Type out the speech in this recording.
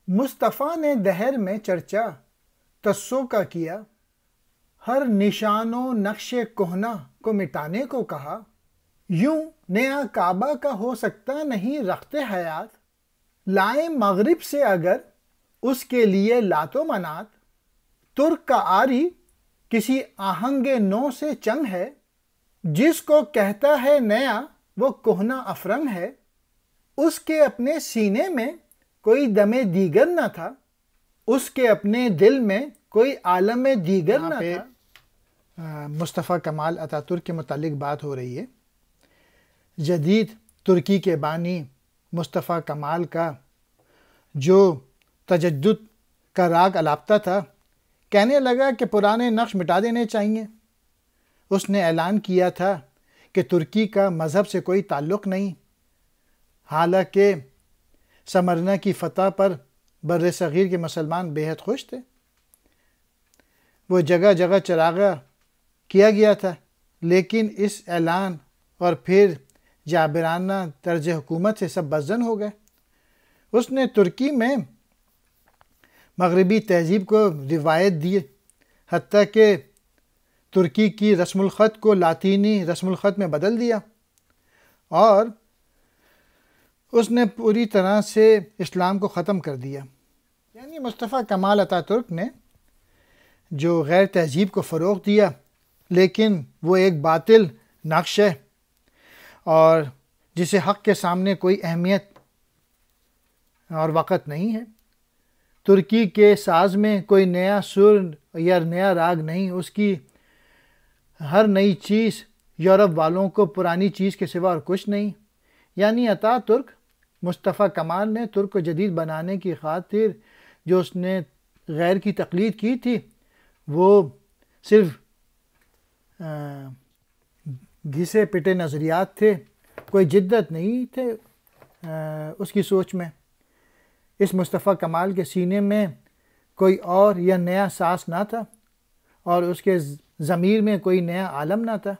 مصطفیٰ نے دہر میں چرچا تسو کا کیا، ہر نشان و نقش کہنا کو مٹانے کو کہا۔ یوں نیا کعبہ کا ہو سکتا نہیں رخت حیات، لائیں مغرب سے اگر اس کے لیے لات و منات۔ ترک کا آری کسی آہنگ نو سے چنگ ہے، جس کو کہتا ہے نیا وہ کہنا افرنگ ہے۔ اس کے اپنے سینے میں کوئی دم دیگر نہ تھا، اس کے اپنے دل میں کوئی عالم دیگر نہ تھا۔ مصطفیٰ کمال اتاترک ترک کے متعلق بات ہو رہی ہے۔ جدید ترکی کے بانی مصطفیٰ کمال کا جو تجدد کا راگ الاپتا تھا، کہنے لگا کہ پرانے نقش مٹا دینے چاہیے۔ اس نے اعلان کیا تھا کہ ترکی کا مذہب سے کوئی تعلق نہیں، حالانکہ سمرنا کی فتح پر بر صغیر کے مسلمان بے حد خوش تھے۔ وہ جگہ جگہ چراغاں کیا گیا تھا، لیکن اس اعلان اور پھر جابرانہ طرز حکومت سے سب بدظن ہو گئے۔ اس نے ترکی میں مغربی تہذیب کو روایت دی، حتیٰ کہ ترکی کی رسم الخط کو لاطینی رسم الخط میں بدل دیا، اور اس نے پوری طرح سے اسلام کو ختم کر دیا۔ یعنی مصطفیٰ کمال اتاترک نے جو غیر تہذیب کو فروغ دیا، لیکن وہ ایک باطل نقش ہے اور جسے حق کے سامنے کوئی اہمیت اور وقت نہیں ہے۔ ترکی کے ساز میں کوئی نیا سر یا نیا راگ نہیں، اس کی ہر نئی چیز یورپ والوں کو پرانی چیز کے سوا اور کچھ نہیں۔ یعنی اتاترک مصطفیٰ کمال نے ترک کو جدید بنانے کی خاطر جو اس نے غیر کی تقلید کی تھی، وہ صرف گھسے پٹے نظریات تھے، کوئی جدت نہیں تھے اس کی سوچ میں۔ اس مصطفیٰ کمال کے سینے میں کوئی اور یا نیا ساس نہ تھا، اور اس کے ضمیر میں کوئی نیا عالم نہ تھا۔